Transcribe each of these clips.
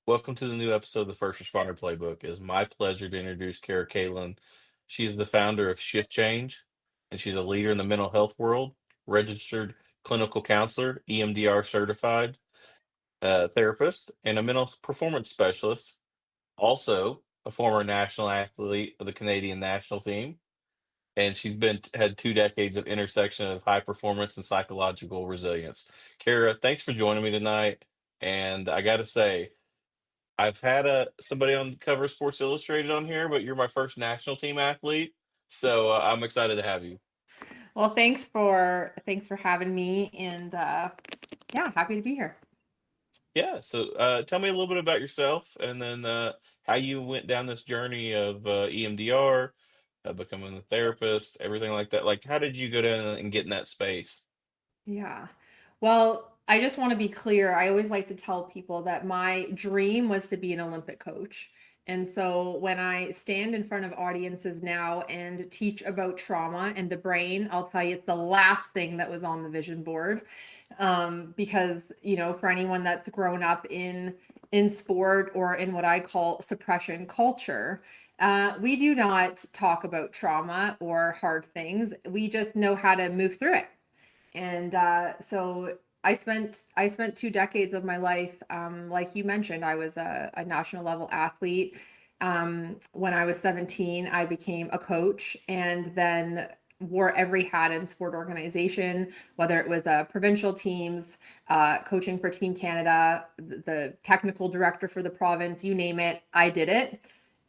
Welcome to the new episode of the First Responder Playbook. It is my pleasure to introduce Kara Kalin. She is the founder of Shift Change, and she's a leader in the mental health world, registered clinical counselor, EMDR certified therapist, and a mental performance specialist. Also, a former national athlete of the Canadian national team, and she's been had 2 decades of intersection of high performance and psychological resilience. Kara, thanks for joining me tonight. And I got to say, I've had somebody on the cover of Sports Illustrated on here, but you're my first national team athlete, so I'm excited to have you. Well, thanks for having me, and yeah, happy to be here. Yeah, so tell me a little bit about yourself, and then how you went down this journey of EMDR, becoming a therapist, everything like that. Like, how did you go down and get in that space? Yeah. Well, I just want to be clear. I always like to tell people that my dream was to be an Olympic coach. And so when I stand in front of audiences now and teach about trauma and the brain, I'll tell you it's the last thing that was on the vision board. Because, for anyone that's grown up in sport or in what I call suppression culture, we do not talk about trauma or hard things. We just know how to move through it. And so I spent 2 decades of my life, like you mentioned, I was a national level athlete. When I was 17, I became a coach and then wore every hat in sport organization, whether it was provincial teams, coaching for Team Canada, the technical director for the province, you name it, I did it.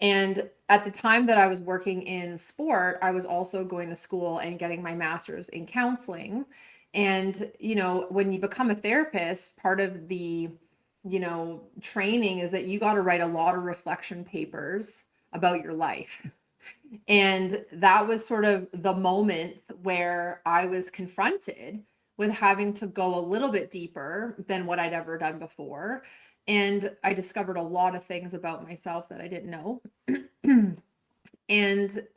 And at the time that I was working in sport, I was also going to school and getting my master's in counseling. And, when you become a therapist, part of the, training is that you got to write a lot of reflection papers about your life. And that was sort of the moment where I was confronted with having to go a little bit deeper than what I'd ever done before. And I discovered a lot of things about myself that I didn't know. And it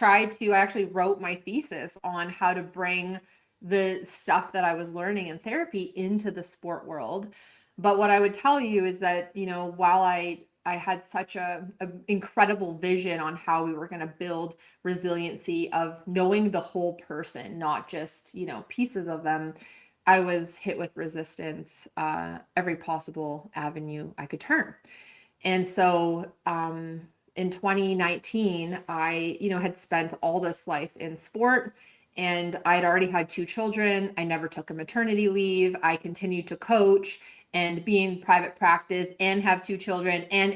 I actually wrote my thesis on how to bring the stuff that I was learning in therapy into the sport world. But what I would tell you is that, while I had such a incredible vision on how we were going to build resiliency of knowing the whole person, not just, pieces of them, I was hit with resistance every possible avenue I could turn. And so in 2019, I, had spent all this life in sport, and I'd already had two children. I never took a maternity leave. I continued to coach and be in private practice and have two children and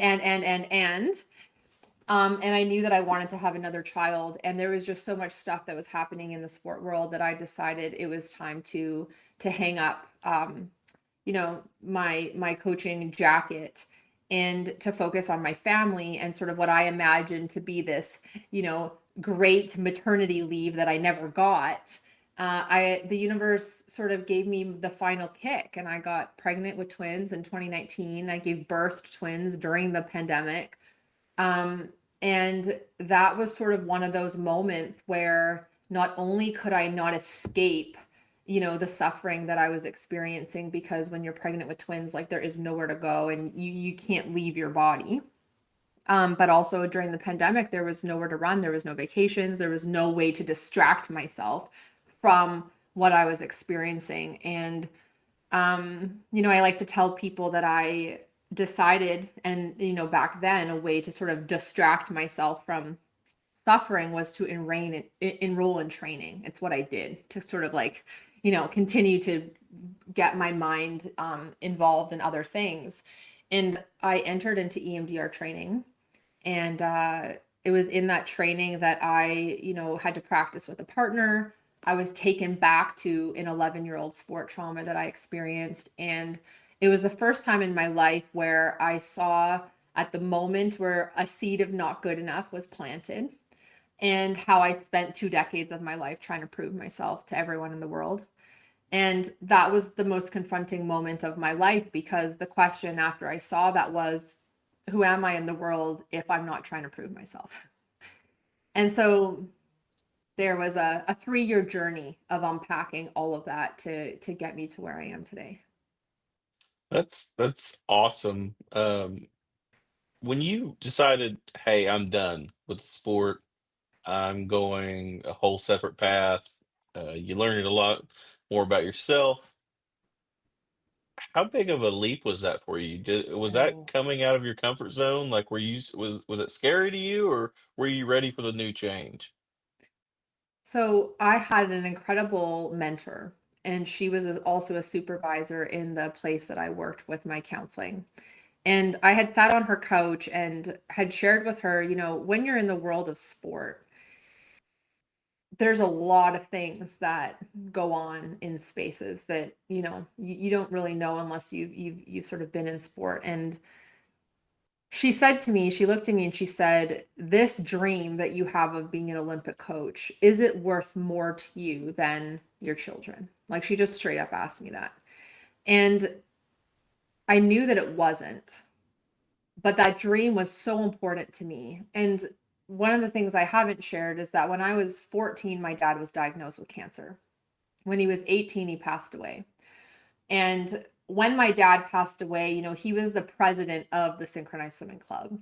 I knew that I wanted to have another child. And there was just so much stuff that was happening in the sport world that I decided it was time to hang up my coaching jacket and to focus on my family and sort of what I imagined to be this, great maternity leave that I never got. The universe sort of gave me the final kick, and I got pregnant with twins in 2019. I gave birth to twins during the pandemic. And that was sort of one of those moments where not only could I not escape, the suffering that I was experiencing, because when you're pregnant with twins, like there is nowhere to go and you can't leave your body. But also during the pandemic, there was nowhere to run, there was no vacations, there was no way to distract myself from what I was experiencing. And I like to tell people that I decided, and back then, a way to sort of distract myself from suffering was to enroll in training. It's what I did to sort of like, continue to get my mind involved in other things. And I entered into EMDR training, and it was in that training that I, had to practice with a partner. I was taken back to an 11-year-old sport trauma that I experienced. And it was the first time in my life where I saw, at the moment where a seed of not good enough was planted, and how I spent 2 decades of my life trying to prove myself to everyone in the world. And that was the most confronting moment of my life, because the question after I saw that was, who am I in the world if I'm not trying to prove myself? And so there was a 3-year journey of unpacking all of that to get me to where I am today. That's awesome. When you decided, "Hey, I'm done with the sport. I'm going a whole separate path," you learned a lot more about yourself. How big of a leap was that for you? Was that Oh. coming out of your comfort zone? Like, were you was it scary to you, or were you ready for the new change? So I had an incredible mentor, and she was also a supervisor in the place that I worked with my counseling. And I had sat on her couch and had shared with her, when you're in the world of sport, there's a lot of things that go on in spaces that, you don't really know unless you've sort of been in sport. And she looked at me and she said, "This dream that you have of being an Olympic coach, is it worth more to you than your children?" Like she just straight up asked me that. And I knew that it wasn't, but that dream was so important to me. And one of the things I haven't shared is that when I was 14, my dad was diagnosed with cancer. When he was 18, he passed away. And when my dad passed away, he was the president of the Synchronized Swimming Club.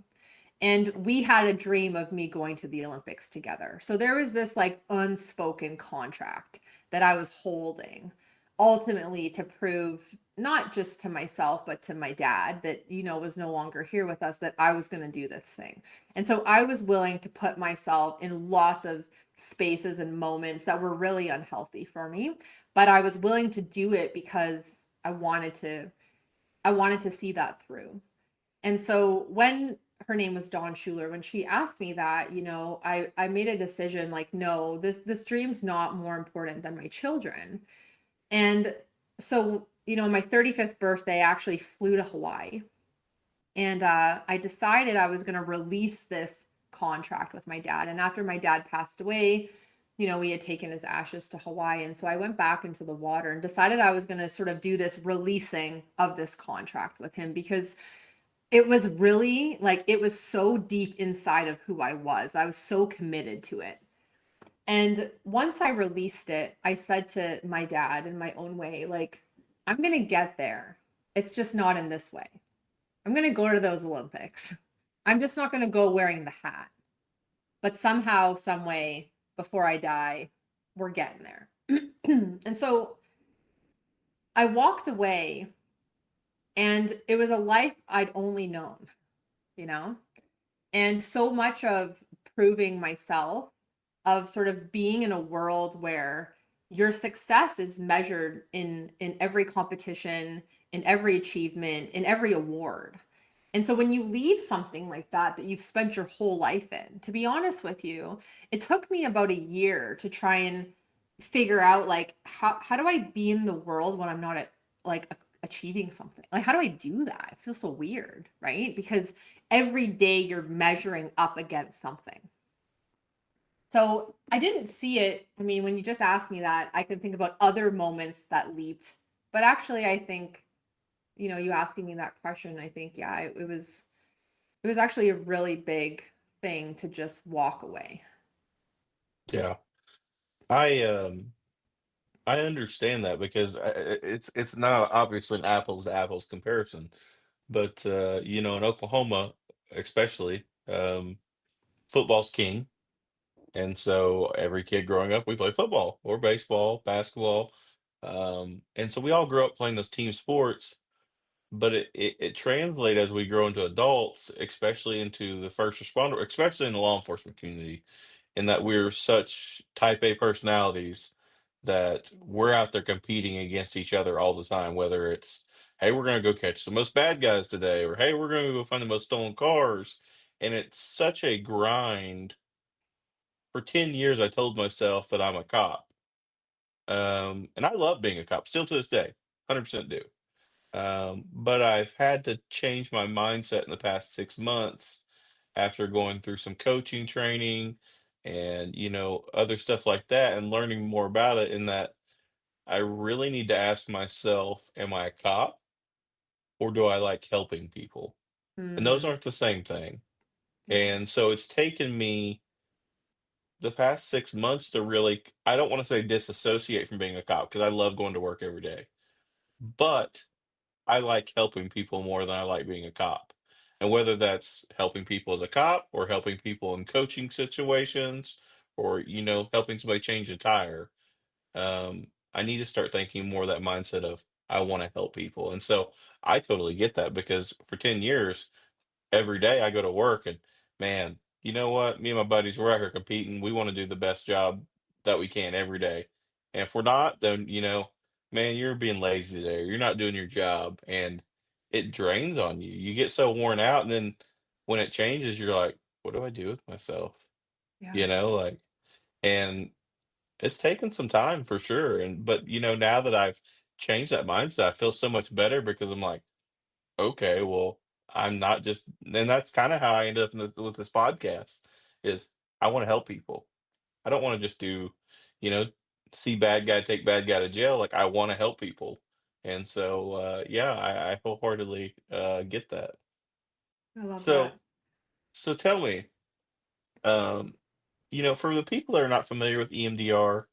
And we had a dream of me going to the Olympics together. So there was this like unspoken contract that I was holding ultimately to prove not just to myself but to my dad that was no longer here with us, that I was going to do this thing. And so I was willing to put myself in lots of spaces and moments that were really unhealthy for me, but I was willing to do it because I wanted to see that through. And so when her name was Dawn Schuler, when she asked me that, I made a decision like, no, this dream's not more important than my children. And so, my 35th birthday, I actually flew to Hawaii. And I decided I was going to release this contract with my dad. And after my dad passed away, we had taken his ashes to Hawaii. And so I went back into the water and decided I was going to sort of do this releasing of this contract with him, because it was really like it was so deep inside of who I was. I was so committed to it. And once I released it, I said to my dad in my own way, like, I'm going to get there. It's just not in this way. I'm going to go to those Olympics. I'm just not going to go wearing the hat. But somehow, some way, before I die, we're getting there. And so I walked away, and it was a life I'd only known, you know? And so much of proving myself, of sort of being in a world where your success is measured in every competition, in every achievement, in every award. And so when you leave something like that you've spent your whole life in, to be honest with you, it took me about a year to try and figure out like how do I be in the world when I'm not at like achieving something? Like how do I do that? It feels so weird, right? Because every day you're measuring up against something. So I didn't see it. I mean, when you just asked me that, I can think about other moments that leaped. But actually, I think, you asking me that question, I think, yeah, it was actually a really big thing to just walk away. Yeah. I I understand that because it's not obviously an apples to apples comparison, but in Oklahoma, especially, football's king, and so every kid growing up, we play football or baseball, basketball, and so we all grew up playing those team sports. But it translates as we grow into adults, especially into the first responder, especially in the law enforcement community, in that we're such type A personalities that we're out there competing against each other all the time, whether it's, hey, we're gonna go catch the most bad guys today, or hey, we're gonna go find the most stolen cars. And it's such a grind. For 10 years, I told myself that I'm a cop. And I love being a cop, still to this day, 100% do. But I've had to change my mindset in the past 6 months after going through some coaching training and, other stuff like that and learning more about it. In that I really need to ask myself, am I a cop or do I like helping people? And those Mm, aren't the same thing. yeah. And so it's taken me the past 6 months to really, I don't want to say disassociate from being a cop because I love going to work every day. But I like helping people more than I like being a cop. And whether that's helping people as a cop or helping people in coaching situations or, helping somebody change a tire, I need to start thinking more of that mindset of I want to help people. And so I totally get that because for 10 years, every day I go to work and man, you know what? Me and my buddies, we're out here competing. We want to do the best job that we can every day. And if we're not, then, man, you're being lazy there. You're not doing your job and it drains on you. You get so worn out. And then when it changes, you're like, what do I do with myself? Yeah. Like, and it's taken some time for sure. But, now that I've changed that mindset, I feel so much better because I'm like, okay, well, I'm not just and that's kinda how I ended up in with this podcast, is I wanna help people. I don't wanna just do, you know, see bad guy, take bad guy to jail, like, I wanna help people. And so, yeah, I wholeheartedly, get that. I love So that. so tell me, um, for the people that are not familiar with EMDR,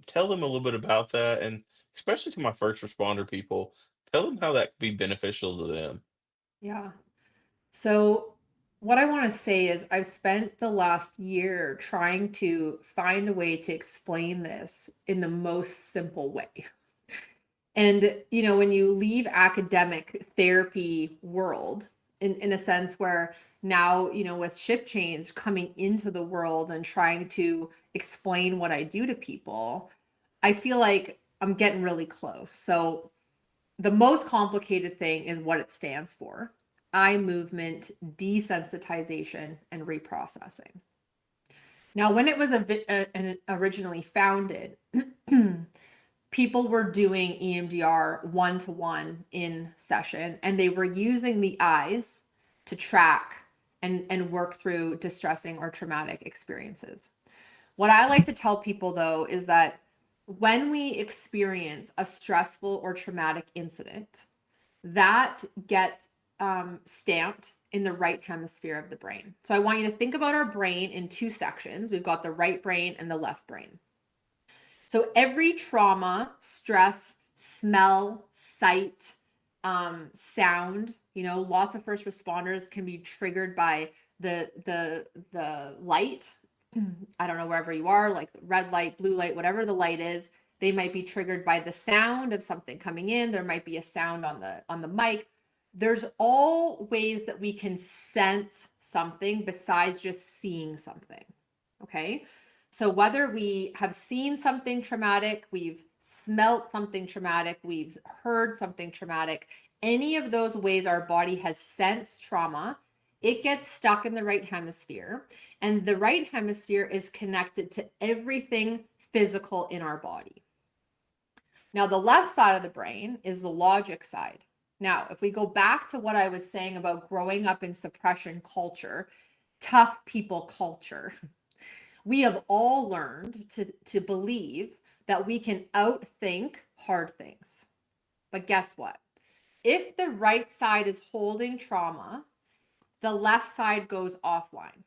tell them a little bit about that, and especially to my first responder people, tell them how that could be beneficial to them. Yeah. So, what I want to say is, I've spent the last year trying to find a way to explain this in the most simple way. And, when you leave academic therapy world in a sense where now, with shift change coming into the world and trying to explain what I do to people, I feel like I'm getting really close. So, the most complicated thing is what it stands for: eye movement desensitization and reprocessing. Now, when it was originally founded, people were doing EMDR one to one in session, and they were using the eyes to track and work through distressing or traumatic experiences. What I like to tell people, though, is that when we experience a stressful or traumatic incident, that gets stamped in the right hemisphere of the brain. So I want you to think about our brain in two sections. We've got the right brain and the left brain. So every trauma, stress, smell, sight, sound, lots of first responders can be triggered by the light. I don't know, wherever you are, like red light, blue light, whatever the light is. They might be triggered by the sound of something coming in. There might be a sound on the mic. There's all ways that we can sense something besides just seeing something. Okay. So whether we have seen something traumatic, we've smelt something traumatic, we've heard something traumatic, any of those ways our body has sensed trauma, it gets stuck in the right hemisphere. And the right hemisphere is connected to everything physical in our body. Now, the left side of the brain is the logic side. Now, if we go back to what I was saying about growing up in suppression culture, tough people culture, we have all learned to believe that we can outthink hard things. But guess what? If the right side is holding trauma, the left side goes offline.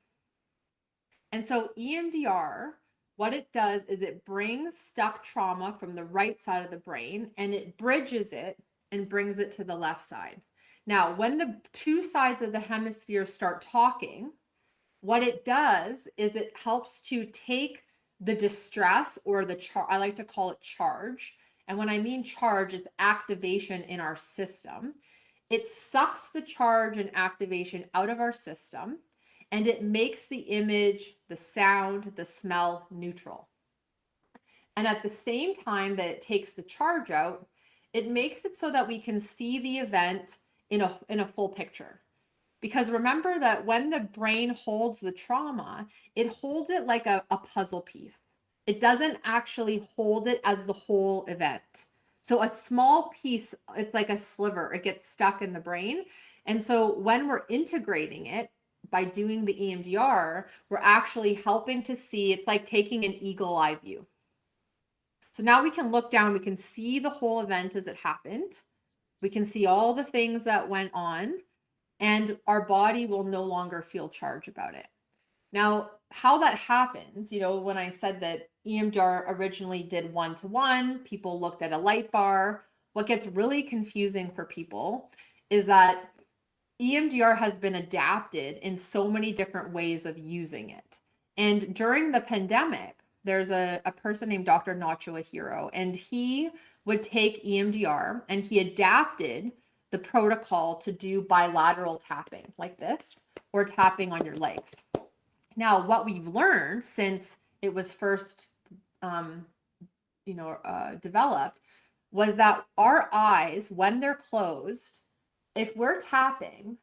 And so EMDR, what it does is it brings stuck trauma from the right side of the brain and it bridges it and brings it to the left side. Now, when the two sides of the hemisphere start talking, what it does is it helps to take the distress or I like to call it charge. And when I mean charge, it's activation in our system. It sucks the charge and activation out of our system, and it makes the image, the sound, the smell neutral. And at the same time that it takes the charge out, it makes it so that we can see the event in a full picture. Because remember that when the brain holds the trauma, it holds it like a puzzle piece. It doesn't actually hold it as the whole event. So a small piece, it's like a sliver, it gets stuck in the brain. And so when we're integrating it by doing the EMDR, we're actually helping to see, it's like taking an eagle eye view. So now we can look down, we can see the whole event as it happened. We can see all the things that went on, and our body will no longer feel charge about it. Now, how that happens, when I said that EMDR originally did one to one, people looked at a light bar. what gets really confusing for people is that EMDR has been adapted in so many different ways of using it. And during the pandemic, there's a person named Dr. Nacho Ahiro, and he would take EMDR and he adapted the protocol to do bilateral tapping like this, or tapping on your legs. Now, what we've learned since it was first, um, developed, was that our eyes, when they're closed, if we're tapping,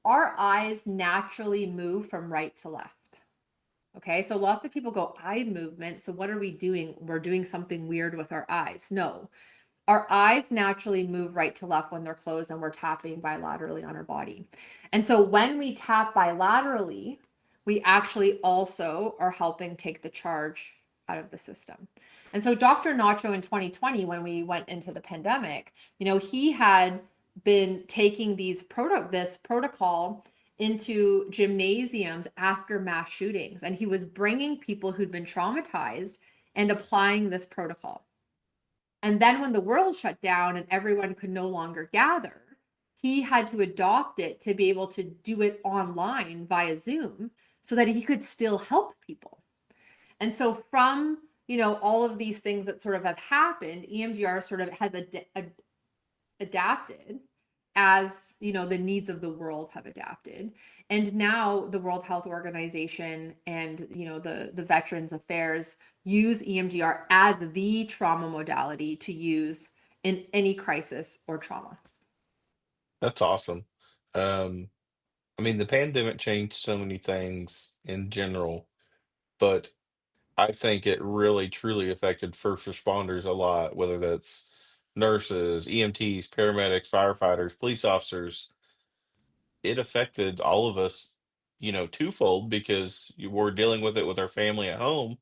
our eyes naturally move from right to left. Okay, so lots of people go, eye movement. So what are we doing? We're doing something weird with our eyes. No, our eyes naturally move right to left when they're closed and we're tapping bilaterally on our body. And so when we tap bilaterally, we actually also are helping take the charge out of the system. And so Dr. Nacho in 2020, when we went into the pandemic, he had been taking this protocol into gymnasiums after mass shootings. And he was bringing people who'd been traumatized and applying this protocol. And then when the world shut down and everyone could no longer gather, he had to adopt it to be able to do it online via Zoom so that he could still help people. And so from, all of these things that sort of have happened, EMDR sort of has adapted as, the needs of the world have adapted. And now the World Health Organization and, the Veterans Affairs use EMDR as the trauma modality to use in any crisis or trauma. That's awesome. Um, I mean, the pandemic changed so many things in general, but I think it really truly affected first responders a lot, whether that's nurses, EMTs, paramedics, firefighters, police officers. It affected all of us, twofold because we're dealing with it with our family at home,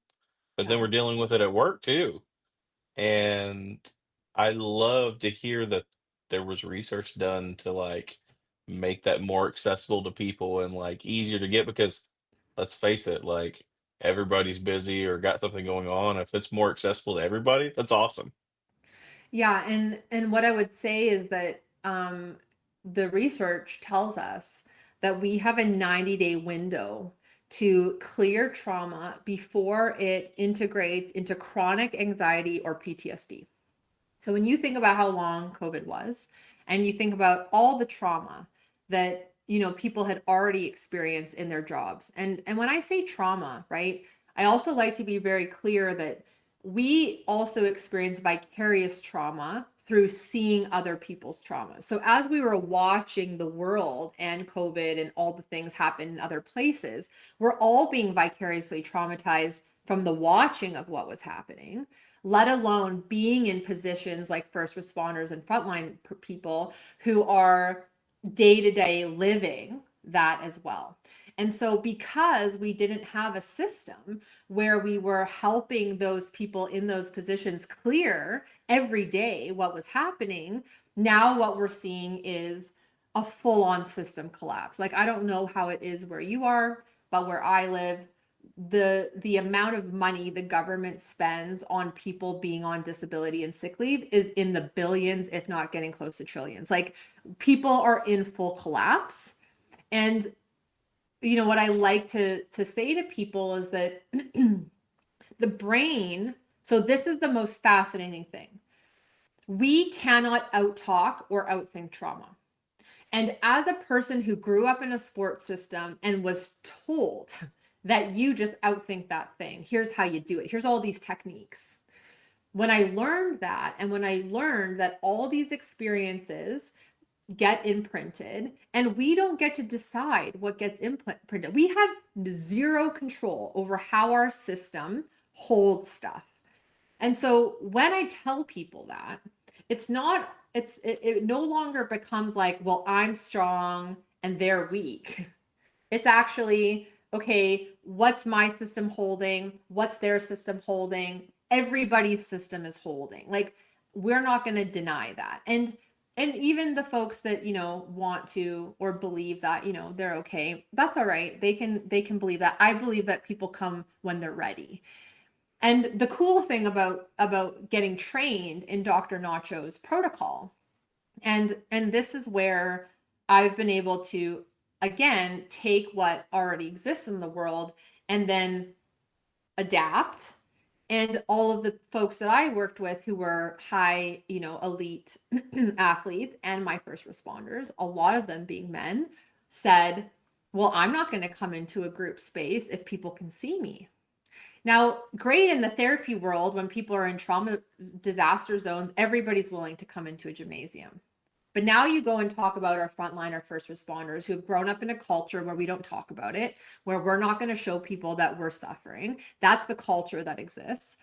but then Yeah. we're dealing with it at work too. And I love to hear that there was research done to like make that more accessible to people and like easier to get because let's face it, like everybody's busy or got something going on. If it's more accessible to everybody, that's awesome. Yeah, and what I would say is that the research tells us that we have a 90-day window to clear trauma before it integrates into chronic anxiety or PTSD. So when you think about how long COVID was, and you think about all the trauma that people had already experienced in their jobs, and when I say trauma, right, I also like to be very clear that we also experience vicarious trauma through seeing other people's trauma. So as we were watching the world and COVID and all the things happen in other places, we're all being vicariously traumatized from the watching of what was happening, let alone being in positions like first responders and frontline people who are day to day living that as well. And so, because we didn't have a system where we were helping those people in those positions clear every day what was happening, now what we're seeing is a full on system collapse. Like, I don't know how it is where you are, but where I live, the amount of money the government spends on people being on disability and sick leave is in the billions, if not getting close to trillions. Like, people are in full collapse. And what I like to say to people is that the brain, so this is the most fascinating thing. We cannot outtalk or outthink trauma. And as a person who grew up in a sports system and was told that you just outthink that thing, here's how you do it, here's all these techniques. When I learned that, and when I learned that all these experiences get imprinted and we don't get to decide what gets imprinted, we have zero control over how our system holds stuff. And so when I tell people that, it's not, it no longer becomes like, well, I'm strong and they're weak. It's actually, okay, what's my system holding? What's their system holding? Everybody's system is holding. Like, we're not going to deny that. And even the folks that, want to or believe that, they're okay, that's all right. They can believe that. I believe that people come when they're ready. And the cool thing about getting trained in Dr. Nacho's protocol, and this is where I've been able to again take what already exists in the world and then adapt. And all of the folks that I worked with who were high, elite athletes and my first responders, a lot of them being men, said, well, I'm not going to come into a group space if people can see me. Now, great in the therapy world, when people are in trauma disaster zones, everybody's willing to come into a gymnasium. But now you go and talk about our frontline, our first responders who have grown up in a culture where we don't talk about it, where we're not going to show people that we're suffering. That's the culture that exists.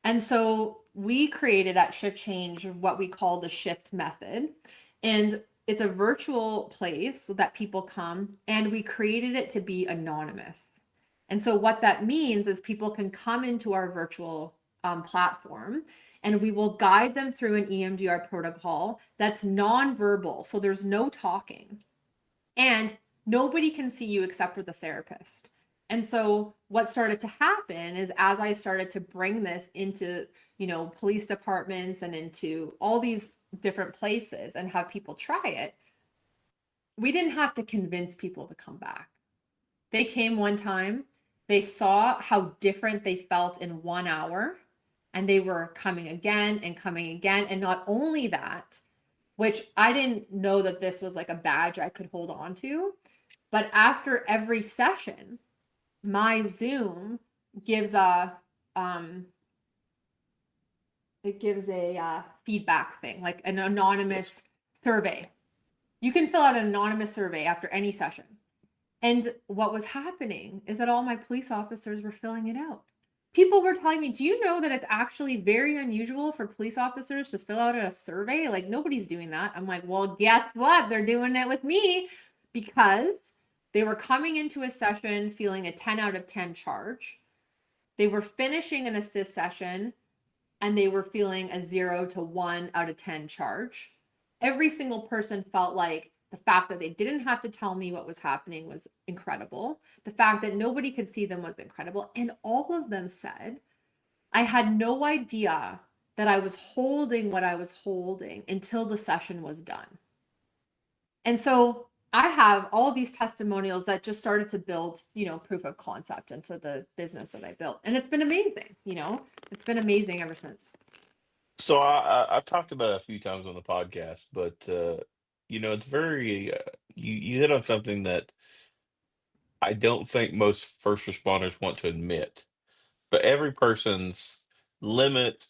And so we created at Shift Change what we call the Shift Method. And it's a virtual place so that people come, and we created it to be anonymous. And so what that means is people can come into our virtual platform, and we will guide them through an EMDR protocol that's nonverbal. So there's no talking, and nobody can see you except for the therapist. And so what started to happen is, as I started to bring this into, police departments and into all these different places and have people try it, we didn't have to convince people to come back. They came one time, they saw how different they felt in 1 hour, and they were coming again and coming again. And not only that, which I didn't know that this was like a badge I could hold on to, but after every session, my Zoom gives a feedback thing, like an anonymous Yes. survey. You can fill out an anonymous survey after any session. And what was happening is that all my police officers were filling it out. People were telling me, do you know that it's actually very unusual for police officers to fill out a survey? Like, nobody's doing that. I'm like, well, guess what? They're doing it with me, because they were coming into a session feeling a 10 out of 10 charge. They were finishing an assist session and they were feeling a 0 to 1 out of 10 charge. Every single person felt like the fact that they didn't have to tell me what was happening was incredible. The fact that nobody could see them was incredible. And all of them said, I had no idea that I was holding what I was holding until the session was done. And so I have all these testimonials that just started to build, proof of concept into the business that I built. And it's been amazing, it's been amazing ever since. So I've talked about it a few times on the podcast, but it's very you hit on something that I don't think most first responders want to admit. But every person's limit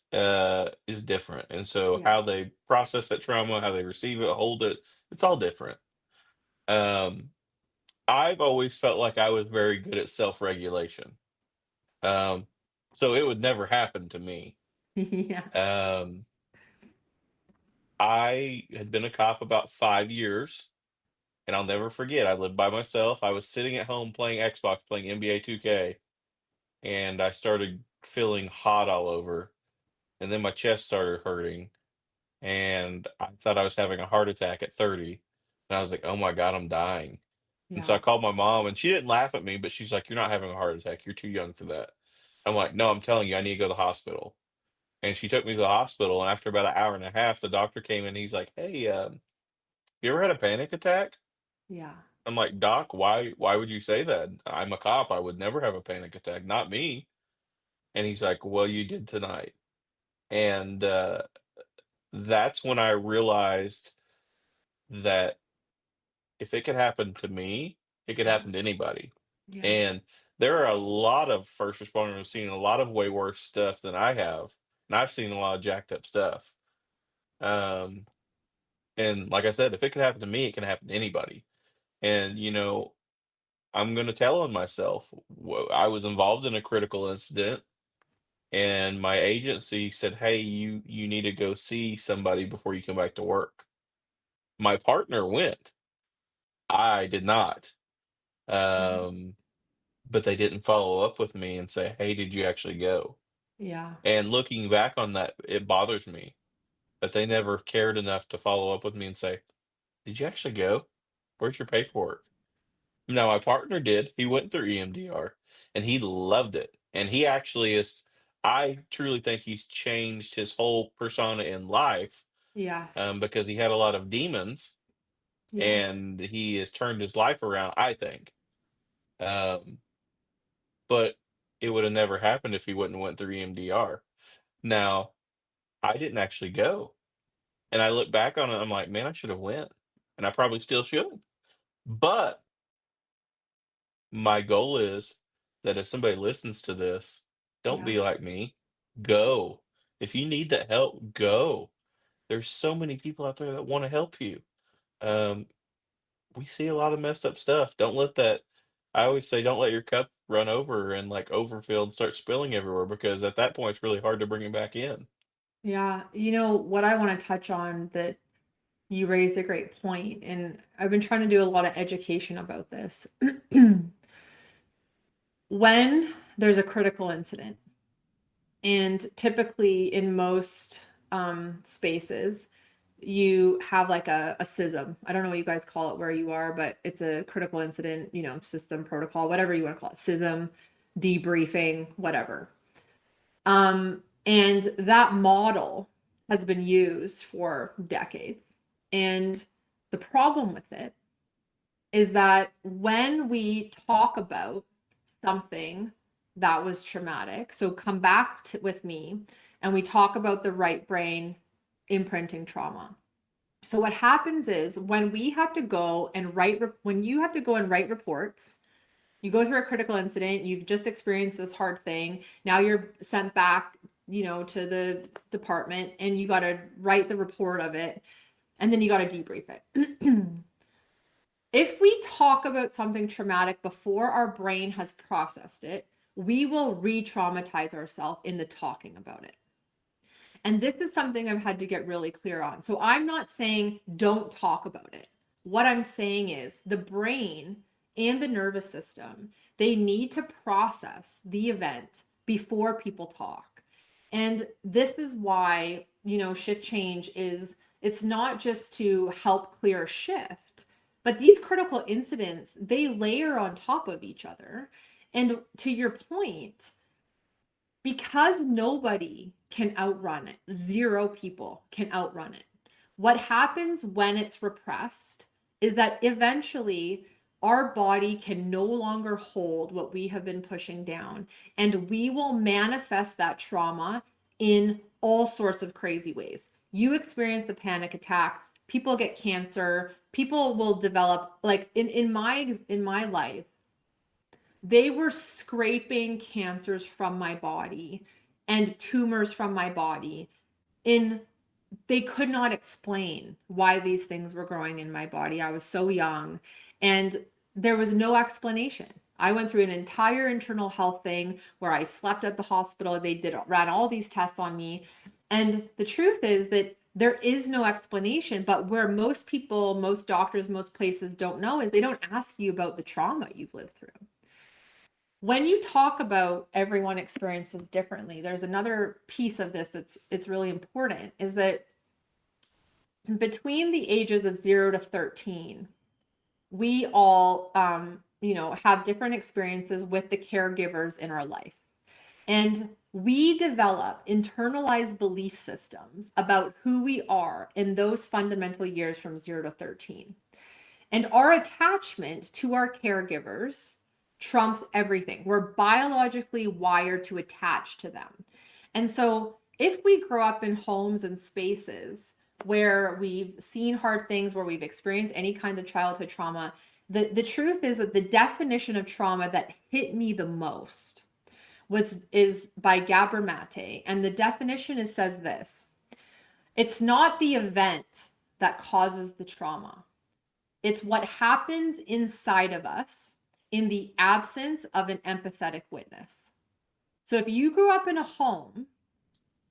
is different, and so Yes. how they process that trauma, how they receive it, hold it, it's all different. Um, I've always felt like I was very good at self-regulation, um, so it would never happen to me. Yeah. Um, I had been a cop about 5 years, and I'll never forget. I lived by myself. I was sitting at home playing Xbox, playing NBA 2K, and I started feeling hot all over, and then my chest started hurting, and I thought I was having a heart attack at 30, and I was like, "Oh my god, I'm dying." And so Yeah. I called my mom, and she didn't laugh at me, but she's like, "You're not having a heart attack. You're too young for that." I'm like, "No, I'm telling you, I need to go to the hospital." And she took me to the hospital, and after about an hour and a half, the doctor came in. He's like, "Hey, you ever had a panic attack?" Yeah. I'm like, "Doc, why would you say that? I'm a cop. I would never have a panic attack. Not me." And he's like, "Well, you did tonight." And that's when I realized that if it could happen to me, it could Yeah. happen to anybody. Yeah. And there are a lot of first responders who've seen a lot of way worse stuff than I have. And I've seen a lot of jacked up stuff. Um, and like I said, if it could happen to me, it can happen to anybody. And, I'm going to tell on myself. I was involved in a critical incident, and my agency said, "Hey, you need to go see somebody before you come back to work." My partner went. I did not. Yeah. Um, but they didn't follow up with me and say, "Hey, did you actually go?" Yeah. And looking back on that, it bothers me that they never cared enough to follow up with me and say, "Did you actually go? Where's your paperwork?" Now, my partner did. He went through EMDR and he loved it. And he actually is, I truly think he's changed his whole persona in life, Yes. because he had a lot of demons, Yeah. and he has turned his life around, I think. Um, but it would have never happened if he wouldn't went through EMDR. Now, I didn't actually go, and I look back on it, I'm like, man, I should have went, and I probably still should. But my goal is that if somebody listens to this, don't Yeah. be like me. Go. If you need that help, go. There's so many people out there that want to help you. Um, we see a lot of messed up stuff. Don't let that. I always say, don't let your cup run over and like overfill and start spilling everywhere, because at that point it's really hard to bring it back in. Yeah. You know what I want to touch on that you raised a great point, and I've been trying to do a lot of education about this. When there's a critical incident, and typically in most spaces, you have like a SISM. I don't know what you guys call it where you are, but it's a critical incident, system protocol, whatever you want to call it, SISM, debriefing, whatever. And that model has been used for decades. And the problem with it is that when we talk about something that was traumatic, so come back with me and we talk about the right brain imprinting trauma. So what happens is when we have to go and when you have to go and write reports, you go through a critical incident, you've just experienced this hard thing. Now you're sent back, to the department and you got to write the report of it and then you got to debrief it. If we talk about something traumatic before our brain has processed it, we will re-traumatize ourselves in the talking about it. And this is something I've had to get really clear on. So I'm not saying don't talk about it. What I'm saying is the brain and the nervous system, they need to process the event before people talk. And this is why, shift change it's not just to help clear a shift, but these critical incidents, they layer on top of each other. And to your point, because nobody can outrun it, zero people can outrun it. What happens when it's repressed is that eventually our body can no longer hold what we have been pushing down, and we will manifest that trauma in all sorts of crazy ways. You experience the panic attack, people get cancer, people will develop like in my life, they were scraping cancers from my body and tumors from my body. In They could not explain why these things were growing in my body. I was so young and there was no explanation. I went through an entire internal health thing where I slept at the hospital. They ran all these tests on me. And the truth is that there is no explanation, but where most people, most doctors, most places don't know is they don't ask you about the trauma you've lived through. When you talk about everyone experiences differently, there's another piece of this it's really important, is that between the ages of 0 to 13, we all have different experiences with the caregivers in our life. And we develop internalized belief systems about who we are in those fundamental years from 0 to 13. And our attachment to our caregivers trumps everything. We're biologically wired to attach to them. And so if we grow up in homes and spaces where we've seen hard things, where we've experienced any kind of childhood trauma, the truth is that the definition of trauma that hit me the most is by Gabor Mate. And the definition says this: it's not the event that causes the trauma. It's what happens inside of us in the absence of an empathetic witness. So if you grew up in a home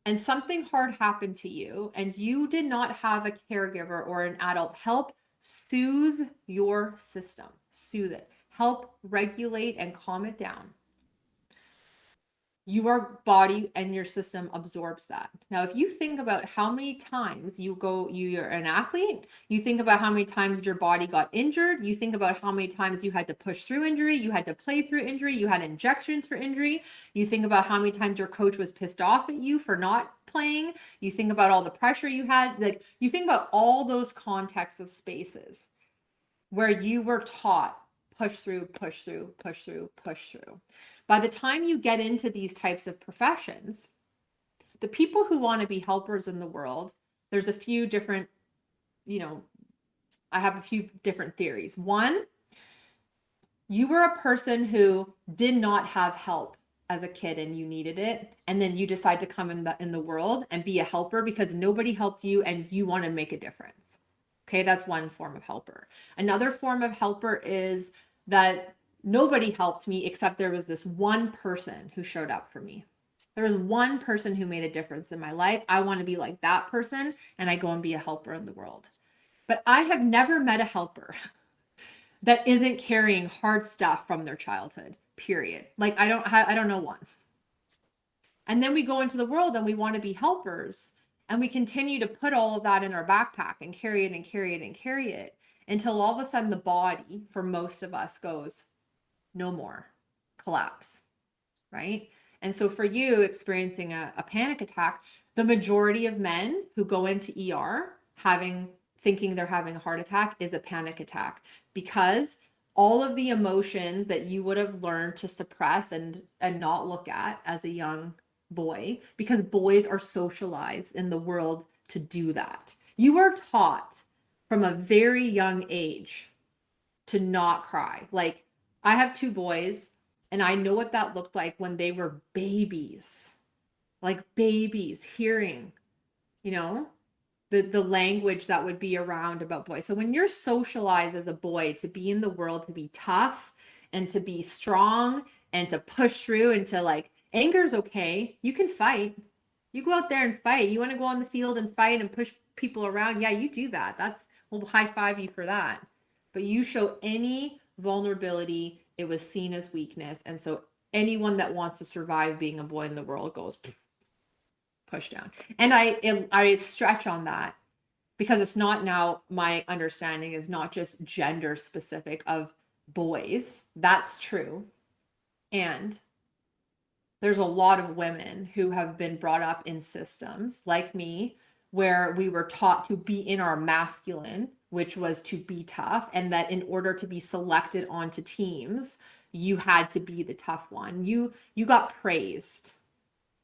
and something hard happened to you and you did not have a caregiver or an adult help soothe your system, soothe it, help regulate and calm it down, your body and your system absorbs that. Now, if you think about how many times you're an athlete, you think about how many times your body got injured, you think about how many times you had to push through injury, you had to play through injury, you had injections for injury, you think about how many times your coach was pissed off at you for not playing, you think about all the pressure you had, like you think about all those contexts of spaces where you were taught push through, push through, push through, push through. By the time you get into these types of professions, the people who want to be helpers in the world, there's a few different, you know, I have a few different theories. One, you were a person who did not have help as a kid and you needed it, and then you decide to come in the world and be a helper because nobody helped you and you want to make a difference. Okay, that's one form of helper. Another form of helper is that nobody helped me except there was this one person who showed up for me. There was one person who made a difference in my life. I want to be like that person, and I go and be a helper in the world. But I have never met a helper that isn't carrying hard stuff from their childhood, period. Like I don't know one. And then we go into the world and we want to be helpers, and we continue to put all of that in our backpack and carry it and carry it and carry it until all of a sudden the body for most of us goes no more, collapse, right? And so for you experiencing a panic attack, the majority of men who go into ER thinking they're having a heart attack is a panic attack, because all of the emotions that you would have learned to suppress and not look at as a young boy, because boys are socialized in the world to do that. You are taught from a very young age to not cry. Like, I have two boys, and I know what that looked like when they were babies, like babies, hearing, you know, the language that would be around about boys. So when you're socialized as a boy to be in the world, to be tough and to be strong and to push through and to like, anger's okay. You can fight. You go out there and fight. You want to go on the field and fight and push people around. Yeah, you do that. We'll high five you for that. But you show any vulnerability, it was seen as weakness. And so anyone that wants to survive being a boy in the world goes push down. And I stretch on that because it's not, now my understanding is not just gender specific of boys. That's true. And there's a lot of women who have been brought up in systems like me where we were taught to be in our masculine, which was to be tough, and that in order to be selected onto teams, you had to be the tough one. You got praised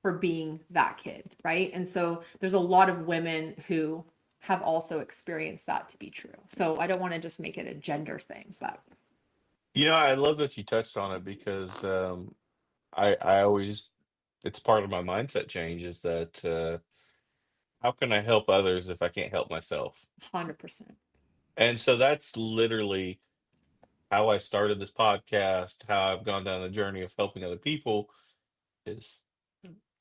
for being that kid, right? And so there's a lot of women who have also experienced that to be true. So I don't want to just make it a gender thing, but I love that you touched on it because I always it's part of my mindset change is that how can I help others if I can't help myself? 100%. And so that's literally how I started this podcast, how I've gone down the journey of helping other people is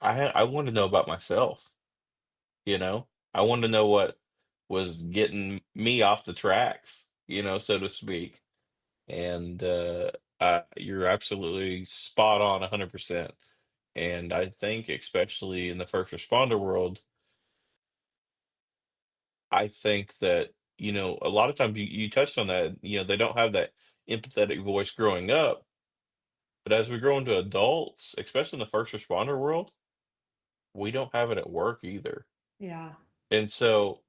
I want to know about myself, you know? I want to know what was getting me off the tracks, so to speak. And you're absolutely spot on 100%. And I think especially in the first responder world, I think that, a lot of times you touched on that, they don't have that empathetic voice growing up. But as we grow into adults, especially in the first responder world, we don't have it at work either. Yeah. And so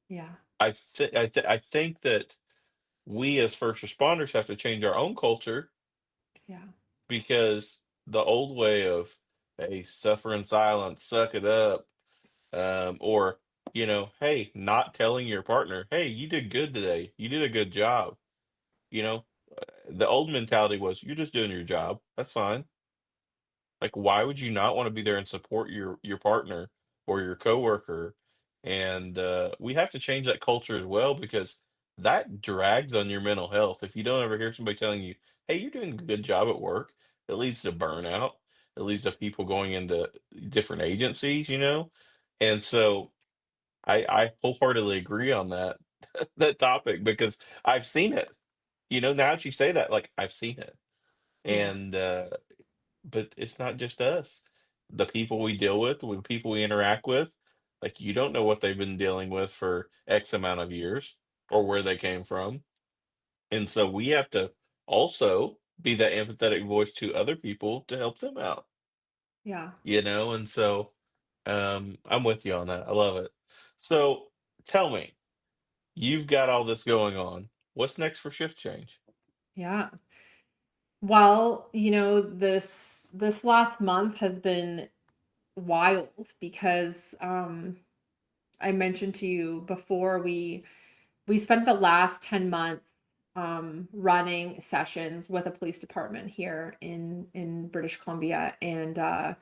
Yeah. I think that we as first responders have to change our own culture Yeah. because the old way of, hey, suffer in silence, suck it up, or hey, not telling your partner, hey, you did good today, you did a good job. You know, the old mentality was you're just doing your job. That's fine. Like, why would you not want to be there and support your partner or your coworker? And we have to change that culture as well because that drags on your mental health. If you don't ever hear somebody telling you, "Hey, you're doing a good job at work," it leads to burnout. It leads to people going into different agencies, And so I wholeheartedly agree on that topic because I've seen it. Now that you say that, like I've seen it, Yeah. and but it's not just us. The people we deal with, the people we interact with, like you don't know what they've been dealing with for X amount of years or where they came from. And so we have to also be that empathetic voice to other people to help them out, Yeah. And so I'm with you on that. I love it. So tell me, you've got all this going on. What's next for shift change? Yeah. Well, this last month has been wild because I mentioned to you before, we spent the last 10 months running sessions with a police department here in British Columbia, and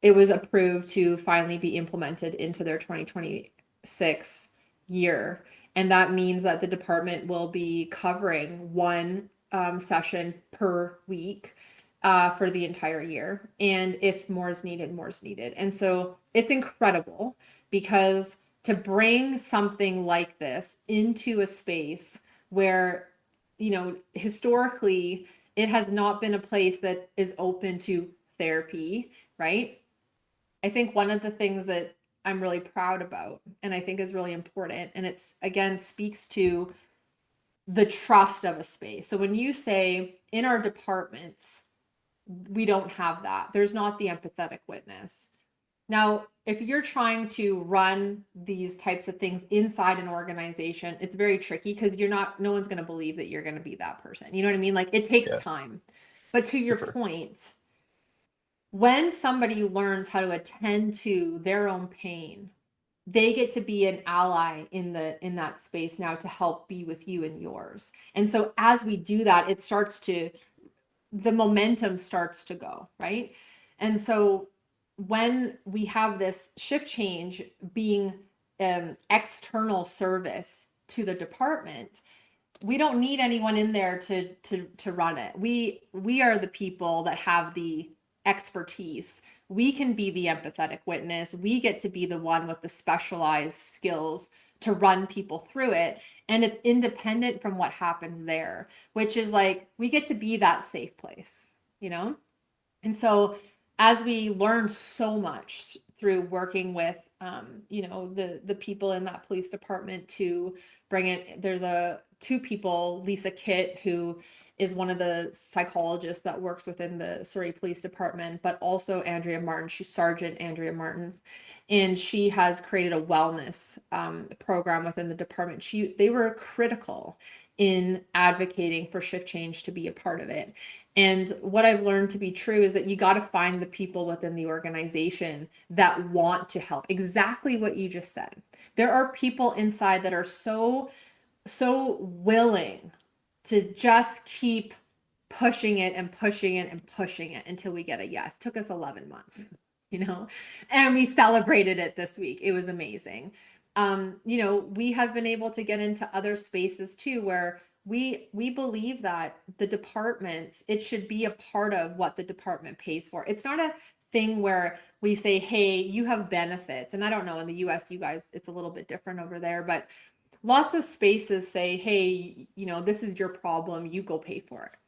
it was approved to finally be implemented into their 2026 year. And that means that the department will be covering one session per week for the entire year. And if more is needed, more is needed. And so it's incredible because to bring something like this into a space where, historically, it has not been a place that is open to therapy, right? I think one of the things that I'm really proud about and I think is really important, and it's again speaks to the trust of a space. So when you say in our departments, we don't have that, there's not the empathetic witness. Now, if you're trying to run these types of things inside an organization, it's very tricky because no one's going to believe that you're going to be that person. You know what I mean? Like it takes Yeah, time. But to your for sure. point, when somebody learns how to attend to their own pain, they get to be an ally in that space now to help be with you and yours. And so as we do that, the momentum starts to go, right? And so when we have this shift change being external service to the department, we don't need anyone in there to run it. We are the people that have the expertise. We can be the empathetic witness. We get to be the one with the specialized skills to run people through it, and it's independent from what happens there, which is like we get to be that safe place, you know? And so as we learn so much through working with the people in that police department to bring it, there's two people, Lisa Kitt, who is one of the psychologists that works within the Surrey Police Department, but also Andrea Martin. She's Sergeant Andrea Martins, and she has created a wellness program within the department. They were critical in advocating for shift change to be a part of it. And what I've learned to be true is that you got to find the people within the organization that want to help. Exactly what you just said. There are people inside that are so willing to just keep pushing it and pushing it and pushing it until we get a yes. It took us 11 months, and we celebrated it this week. It was amazing. We have been able to get into other spaces too where we believe that the departments, it should be a part of what the department pays for. It's not a thing where we say, hey, you have benefits. And I don't know, in the US, you guys, it's a little bit different over there, but lots of spaces say, hey, this is your problem, you go pay for it.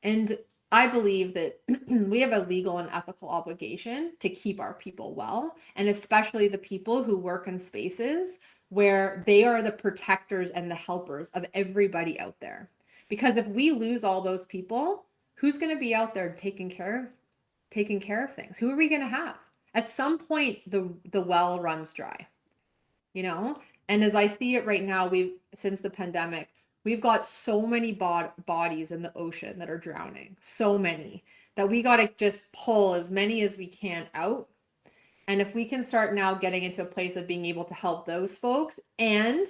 And I believe that we have a legal and ethical obligation to keep our people well, and especially the people who work in spaces where they are the protectors and the helpers of everybody out there. Because if we lose all those people, who's going to be out there taking care of things? Who are we going to have? At some point, the well runs dry, you know? And as I see it right now, since the pandemic, we've got so many bodies in the ocean that are drowning, so many, that we got to just pull as many as we can out. And if we can start now getting into a place of being able to help those folks and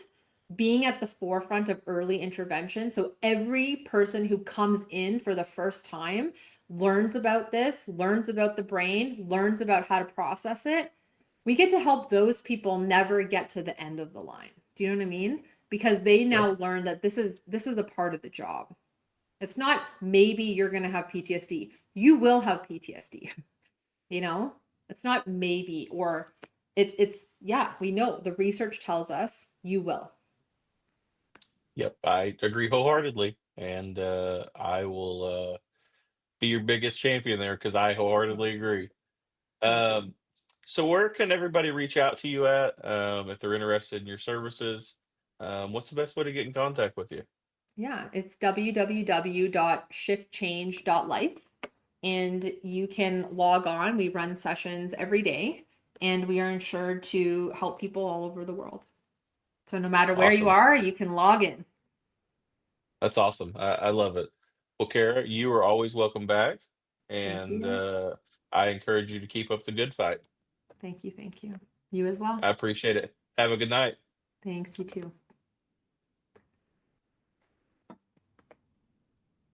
being at the forefront of early intervention. So every person who comes in for the first time learns about this, learns about the brain, learns about how to process it. We get to help those people never get to the end of the line. Do you know what I mean? Because they Yep. now learn that this is a part of the job. It's not maybe you're going to have PTSD. You will have PTSD. you know? It's not maybe or it's yeah, we know the research tells us you will. Yep. I agree wholeheartedly. And I will be your biggest champion there because I wholeheartedly agree. Thank you. Um, so where can everybody reach out to you at if they're interested in your services? What's the best way to get in contact with you? Yeah, it's www.shiftchange.life. And you can log on. We run sessions every day, and we are insured to help people all over the world. So no matter where you Awesome. are, you can log in. That's awesome. I love it. Well, Kara, you are always welcome back, Thank and you. I encourage you to keep up the good fight. Thank you. Thank you. You as well. I appreciate it. Have a good night. Thanks. You too.